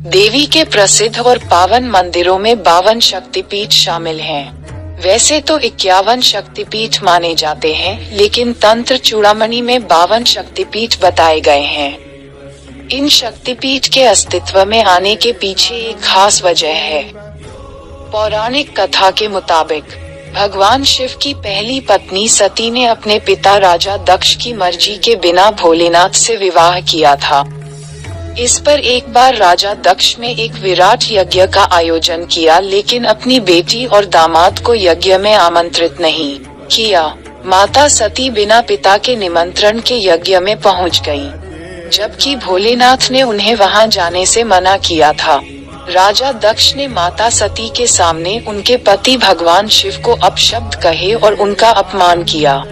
देवी के प्रसिद्ध और पावन मंदिरों में 52 शक्तिपीठ शामिल हैं। वैसे तो 51 शक्तिपीठ माने जाते हैं, लेकिन तंत्र चूड़ामणि में 52 शक्तिपीठ बताए गए हैं। इन शक्तिपीठ के अस्तित्व में आने के पीछे एक खास वजह है। पौराणिक कथा के मुताबिक भगवान शिव की पहली पत्नी सती ने अपने पिता राजा दक्ष की मर्जी के बिना भोलेनाथ से विवाह किया था। इस पर एक बार राजा दक्ष ने एक विराट यज्ञ का आयोजन किया, लेकिन अपनी बेटी और दामाद को यज्ञ में आमंत्रित नहीं किया। माता सती बिना पिता के निमंत्रण के यज्ञ में पहुंच गईं, जबकि भोलेनाथ ने उन्हें वहां जाने से मना किया था। राजा दक्ष ने माता सती के सामने उनके पति भगवान शिव को अपशब्द कहे और उनका अपमान किया।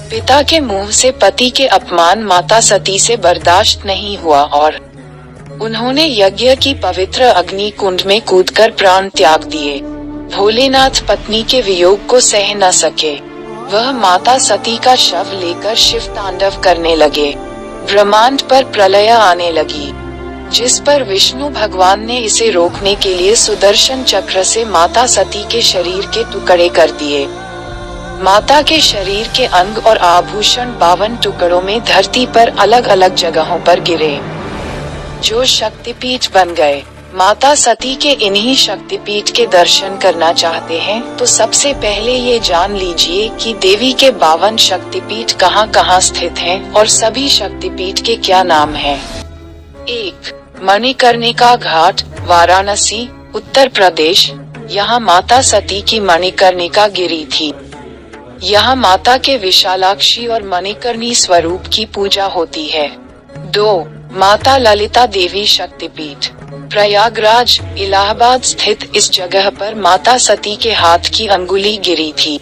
पिता के मुंह से पति के अपमान माता सती से बर्दाश्त नहीं हुआ और उन्होंने यज्ञ की पवित्र अग्नि कुंड में कूदकर प्राण त्याग दिए। भोलेनाथ पत्नी के वियोग को सह न सके। वह माता सती का शव लेकर शिव तांडव करने लगे। ब्रह्मांड पर प्रलय आने लगी, जिस पर विष्णु भगवान ने इसे रोकने के लिए सुदर्शन चक्र से माता सती के शरीर के टुकड़े कर दिए। माता के शरीर के अंग और आभूषण 52 टुकड़ों में धरती पर अलग अलग जगहों पर गिरे, जो शक्तिपीठ बन गए। माता सती के इन्हीं शक्तिपीठ के दर्शन करना चाहते हैं तो सबसे पहले ये जान लीजिए कि देवी के 52 शक्तिपीठ कहाँ कहाँ स्थित हैं और सभी शक्तिपीठ के क्या नाम हैं। 1. मणिकर्णिका घाट, वाराणसी, उत्तर प्रदेश। यहाँ माता सती की मणिकर्णिका गिरी थी। यहाँ माता के विशालाक्षी और मणिकर्णी स्वरूप की पूजा होती है। 2. माता ललिता देवी शक्तिपीठ, प्रयागराज, इलाहाबाद स्थित इस जगह पर माता सती के हाथ की अंगुली गिरी थी।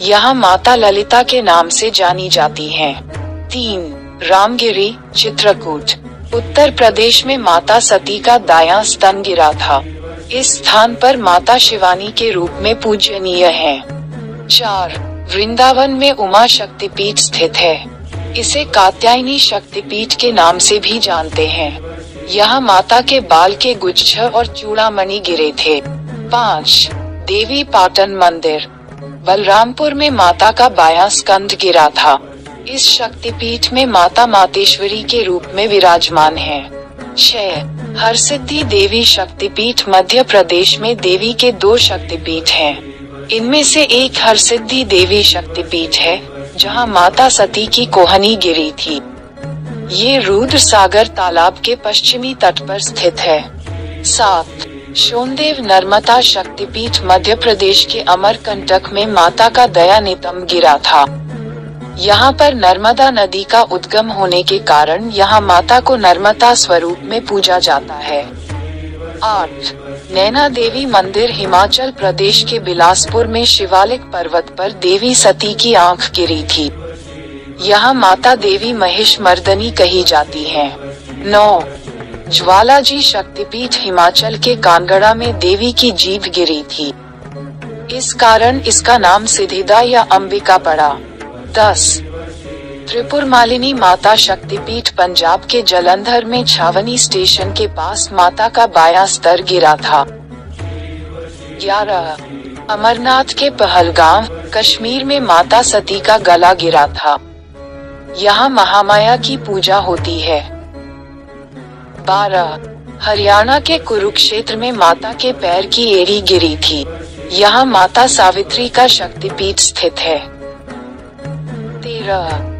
यहाँ माता ललिता के नाम से जानी जाती हैं। 3. रामगिरी, चित्रकूट, उत्तर प्रदेश में माता सती का दायां स्तन गिरा था। इस स्थान पर माता शिवानी के रूप में पूजनीय है। 4. वृंदावन में उमा शक्तिपीठ स्थित है। इसे कात्यायनी शक्तिपीठ के नाम से भी जानते हैं। यहाँ माता के बाल के गुच्छ और चूड़ामणि गिरे थे। 5. देवी पाटन मंदिर, बलरामपुर में माता का बायां स्कंध गिरा था। इस शक्तिपीठ में माता मातेश्वरी के रूप में विराजमान है। 6. हरसिद्धि देवी शक्तिपीठ, मध्य प्रदेश में देवी के 2 शक्तिपीठ हैं। इनमें से एक हरसिद्धि देवी शक्तिपीठ है, जहां माता सती की कोहनी गिरी थी। ये रुद्र सागर तालाब के पश्चिमी तट पर स्थित है। 7. सोनदेव नर्मदा शक्तिपीठ, मध्य प्रदेश के अमरकंटक में माता का दयानितंब गिरा था। यहाँ पर नर्मदा नदी का उद्गम होने के कारण यहाँ माता को नर्मदा स्वरूप में पूजा जाता है। 8. नैना देवी मंदिर, हिमाचल प्रदेश के बिलासपुर में शिवालिक पर्वत पर देवी सती की आंख गिरी थी। यहाँ माता देवी महिषमर्दनी कही जाती हैं। 9. ज्वालाजी शक्तिपीठ, हिमाचल के कांगड़ा में देवी की जीभ गिरी थी। इस कारण इसका नाम सिद्धिदा या अंबिका पड़ा। 10. त्रिपुर मालिनी माता शक्तिपीठ, पंजाब के जलंधर में छावनी स्टेशन के पास माता का बायां स्तर गिरा था। 11. अमरनाथ के पहलगाम, कश्मीर में माता सती का गला गिरा था। यहाँ महामाया की पूजा होती है। 12. हरियाणा के कुरुक्षेत्र में माता के पैर की एड़ी गिरी थी। यहाँ माता सावित्री का शक्तिपीठ स्थित है। 13.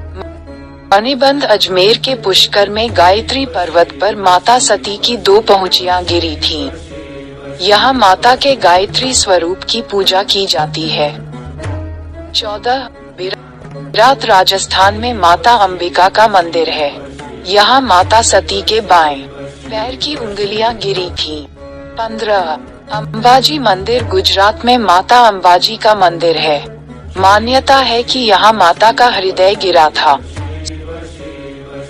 मणिबंध, अजमेर के पुष्कर में गायत्री पर्वत पर माता सती की 2 पहुंचियां गिरी थीं। यहाँ माता के गायत्री स्वरूप की पूजा की जाती है। 14. विराट, राजस्थान में माता अंबिका का मंदिर है। यहाँ माता सती के बाएं पैर की उंगलियां गिरी थीं। 15. अंबाजी मंदिर, गुजरात में माता अंबाजी का मंदिर है। मान्यता है कि यहाँ माता का हृदय गिरा था।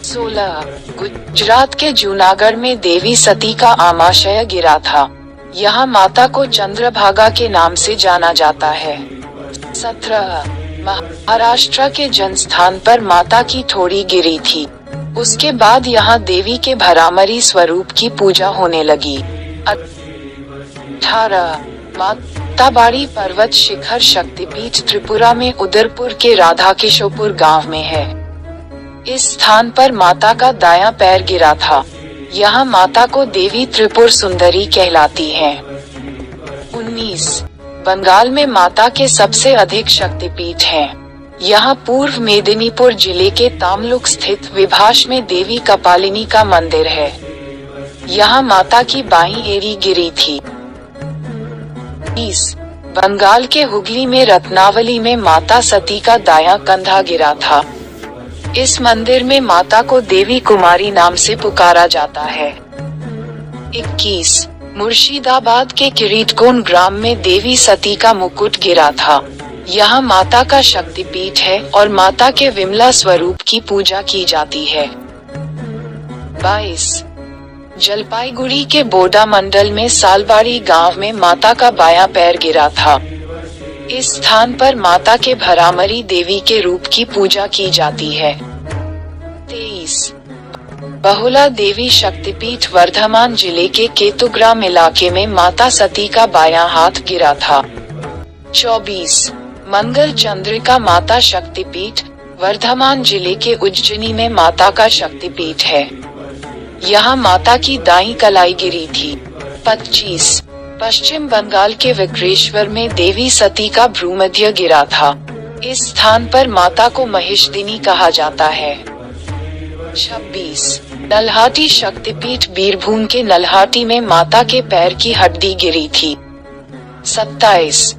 16. गुजरात के जूनागढ़ में देवी सती का आमाशय गिरा था। यहाँ माता को चंद्रभागा के नाम से जाना जाता है। 17. महाराष्ट्र के जनस्थान पर माता की ठोड़ी गिरी थी। उसके बाद यहाँ देवी के भरामरी स्वरूप की पूजा होने लगी। 18 माताबाड़ी पर्वत शिखर शक्तिपीठ त्रिपुरा में उदयपुर के राधाकिशोपुर गांव में है। इस स्थान पर माता का दायां पैर गिरा था। यहाँ माता को देवी त्रिपुर सुंदरी कहलाती हैं। 19 बंगाल में माता के सबसे अधिक शक्तिपीठ हैं। यहाँ पूर्व मेदिनीपुर जिले के तामलुक स्थित विभास में देवी कपालिनी का मंदिर है। यहाँ माता की बाईं एड़ी गिरी थी। 20 बंगाल के हुगली में रत्नावली में माता सती का दायां कंधा गिरा था। इस मंदिर में माता को देवी कुमारी नाम से पुकारा जाता है। 21 मुर्शिदाबाद के किरीटकोन ग्राम में देवी सती का मुकुट गिरा था। यहाँ माता का शक्तिपीठ है और माता के विमला स्वरूप की पूजा की जाती है। 22 जलपाईगुड़ी के बोडा मंडल में सालबाड़ी गांव में माता का बायां पैर गिरा था। इस स्थान पर माता के भरामरी देवी के रूप की पूजा की जाती है। 23 बहुला देवी शक्तिपीठ वर्धमान जिले के केतुग्राम इलाके में माता सती का बायां हाथ गिरा था। 24 मंगल चंद्रिका माता शक्तिपीठ वर्धमान जिले के उज्जैनी में माता का शक्तिपीठ है। यहाँ माता की दाईं कलाई गिरी थी। 25 पश्चिम बंगाल के विक्रेश्वर में देवी सती का भ्रूमध्य गिरा था। इस स्थान पर माता को महिषदिनी कहा जाता है। 26 नल्हाटी शक्तिपीठ बीरभूम के नल्हाटी में माता के पैर की हड्डी गिरी थी। 27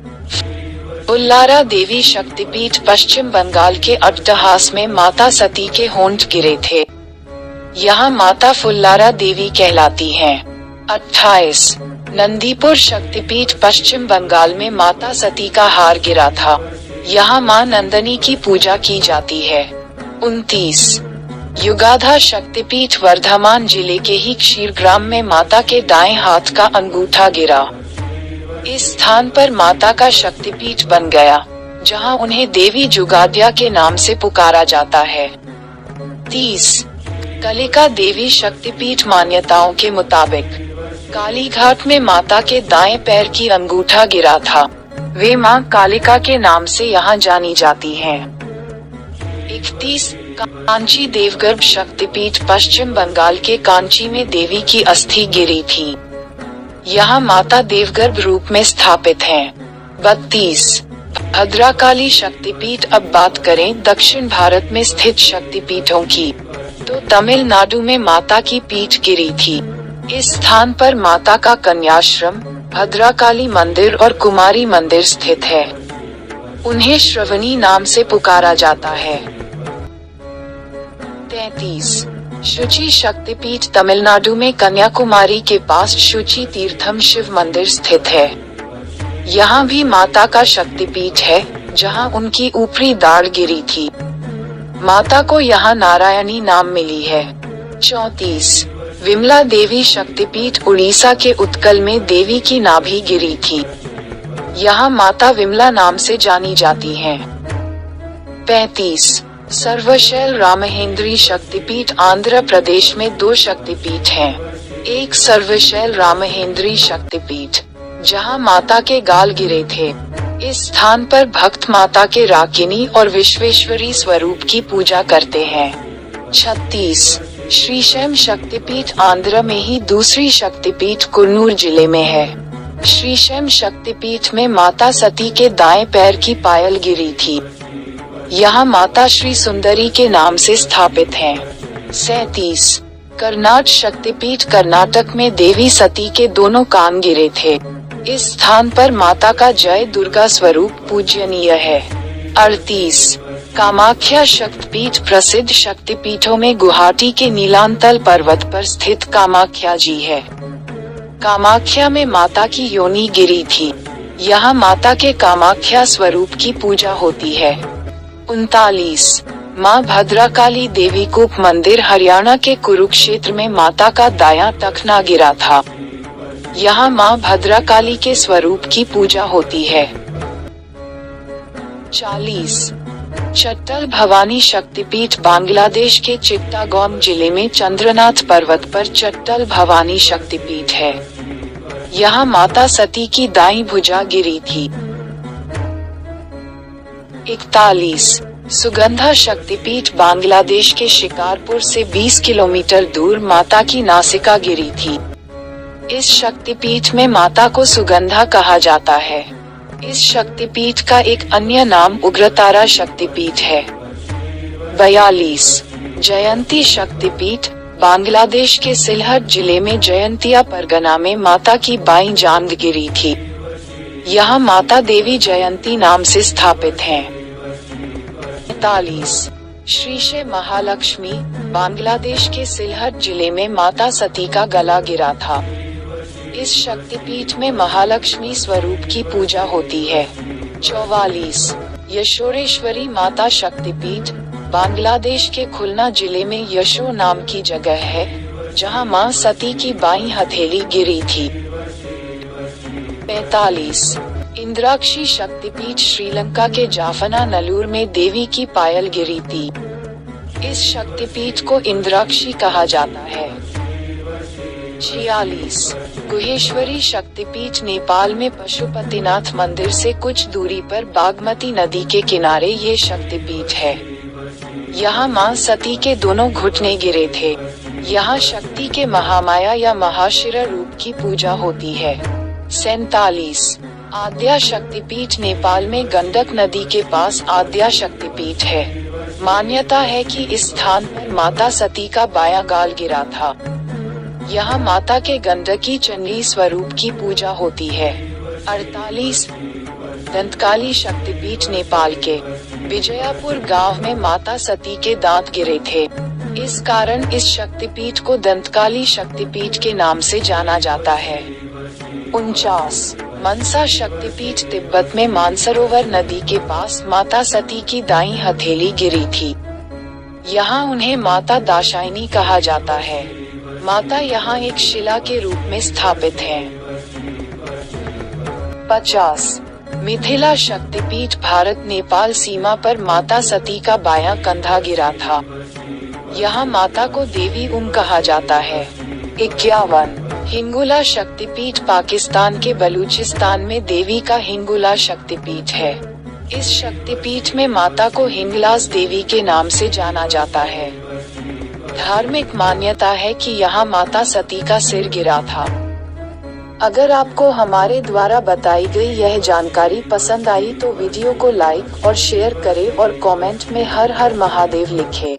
फुल्लारा देवी शक्तिपीठ पश्चिम बंगाल के अट्टहास में माता सती के होंठ गिरे थे। यहाँ माता फुल्लारा देवी कहलाती हैं। 28 नंदीपुर शक्तिपीठ पश्चिम बंगाल में माता सती का हार गिरा था। यहाँ माँ नंदनी की पूजा की जाती है। 29 युगाधा शक्तिपीठ वर्धमान जिले के ही क्षीरग्राम में माता के दाएं हाथ का अंगूठा गिरा। इस स्थान पर माता का शक्तिपीठ बन गया, जहाँ उन्हें देवी जुगाद्या के नाम से पुकारा जाता है। 30 कलिका देवी शक्तिपीठ मान्यताओं के मुताबिक कालीघाट में माता के दाएं पैर की अंगूठा गिरा था। वे मां कालिका के नाम से यहाँ जानी जाती हैं। 31 कांची देवगर्भ शक्तिपीठ पश्चिम बंगाल के कांची में देवी की अस्थि गिरी थी। यहाँ माता देवगर्भ रूप में स्थापित हैं। 32 भद्राकाली शक्तिपीठ। अब बात करें दक्षिण भारत में स्थित शक्तिपीठों की, तो तमिलनाडु में माता की पीठ गिरी थी। इस स्थान पर माता का कन्याश्रम, भद्राकाली मंदिर और कुमारी मंदिर स्थित है। उन्हें श्रवणी नाम से पुकारा जाता है। 33 शुचि शक्तिपीठ तमिलनाडु में कन्याकुमारी के पास शुचि तीर्थम शिव मंदिर स्थित है। यहाँ भी माता का शक्तिपीठ है, जहाँ उनकी ऊपरी दाढ़ गिरी थी। माता को यहाँ नारायणी नाम मिली है। 34 विमला देवी शक्तिपीठ उड़ीसा के उत्कल में देवी की नाभि गिरी थी। यहाँ माता विमला नाम से जानी जाती हैं। 35 सर्वशैल रामहेंद्री शक्तिपीठ आंध्र प्रदेश में 2 शक्तिपीठ हैं। एक सर्वशैल रामहेंद्री शक्तिपीठ, जहाँ माता के गाल गिरे थे। इस स्थान पर भक्त माता के राकिनी और विश्वेश्वरी स्वरूप की पूजा करते हैं। 36 श्रीशैम शक्तिपीठ आंध्र में ही दूसरी शक्तिपीठ कुन्नूर जिले में है। श्रीशैम शक्तिपीठ में माता सती के दाएं पैर की पायल गिरी थी। यहाँ माता श्री सुंदरी के नाम से स्थापित हैं। 37 कर्नाट शक्तिपीठ कर्नाटक में देवी सती के दोनों कान गिरे थे। इस स्थान पर माता का जय दुर्गा स्वरूप पूजनीय है। 38 कामाख्या शक्तिपीठ प्रसिद्ध शक्तिपीठों में गुवाहाटी के नीलांतल पर्वत पर स्थित कामाख्या जी है। कामाख्या में माता की योनि गिरी थी। यहाँ माता के कामाख्या स्वरूप की पूजा होती है। 39 माँ भद्राकाली देवी कूप मंदिर हरियाणा के कुरुक्षेत्र में माता का दायां टखना गिरा था। यहाँ माँ भद्राकाली के स्वरूप की पूजा होती है। 40 चट्टल भवानी शक्तिपीठ बांग्लादेश के चिट्टागोंग जिले में चंद्रनाथ पर्वत पर चट्टल भवानी शक्तिपीठ है। यहाँ माता सती की दाईं भुजा गिरी थी। 41 सुगंधा शक्तिपीठ बांग्लादेश के शिकारपुर से 20 किलोमीटर दूर माता की नासिका गिरी थी। इस शक्तिपीठ में माता को सुगंधा कहा जाता है। इस शक्तिपीठ का एक अन्य नाम उग्रतारा शक्तिपीठ है। 42 जयंती शक्तिपीठ बांग्लादेश के सिलहट जिले में जयंतिया परगना में माता की बाईं जांघ गिरी थी। यहाँ माता देवी जयंती नाम से स्थापित हैं। 43 श्री महालक्ष्मी बांग्लादेश के सिलहट जिले में माता सती का गला गिरा था। इस शक्तिपीठ में महालक्ष्मी स्वरूप की पूजा होती है। 44 यशोरेश्वरी माता शक्तिपीठ बांग्लादेश के खुलना जिले में यशो नाम की जगह है, जहां मां सती की बाईं हथेली गिरी थी। 45 इंद्राक्षी शक्तिपीठ श्रीलंका के जाफना नलूर में देवी की पायल गिरी थी। इस शक्तिपीठ को इंद्राक्षी कहा जाता है। 46 गुहेश्वरी शक्तिपीठ नेपाल में पशुपतिनाथ मंदिर से कुछ दूरी पर बागमती नदी के किनारे ये शक्तिपीठ है। यहाँ मां सती के दोनों घुटने गिरे थे। यहाँ शक्ति के महामाया या महाशिरा रूप की पूजा होती है। 47 आद्या शक्तिपीठ नेपाल में गंडक नदी के पास आद्या शक्तिपीठ है। मान्यता है कि इस स्थान पर माता सती का बायां गाल गिरा था। यहाँ माता के गंडकी चंडी स्वरूप की पूजा होती है। 48 दंतकाली शक्तिपीठ नेपाल के विजयापुर गांव में माता सती के दांत गिरे थे। इस कारण इस शक्तिपीठ को दंतकाली शक्तिपीठ के नाम से जाना जाता है। 49 मनसा शक्तिपीठ तिब्बत में मानसरोवर नदी के पास माता सती की दाईं हथेली गिरी थी। यहाँ उन्हें माता दाक्षायणी कहा जाता है। माता यहाँ एक शिला के रूप में स्थापित है। 50 मिथिला शक्तिपीठ भारत नेपाल सीमा पर माता सती का बायां कंधा गिरा था। यहाँ माता को देवी कहा जाता है। 51 हिंगोला शक्तिपीठ पाकिस्तान के बलूचिस्तान में देवी का हिंगोला शक्तिपीठ है। इस शक्तिपीठ में माता को हिंगलाज देवी के नाम से जाना जाता है। धार्मिक मान्यता है कि यहाँ माता सती का सिर गिरा था। अगर आपको हमारे द्वारा बताई गई यह जानकारी पसंद आई तो वीडियो को लाइक और शेयर करें और कमेंट में हर हर महादेव लिखें।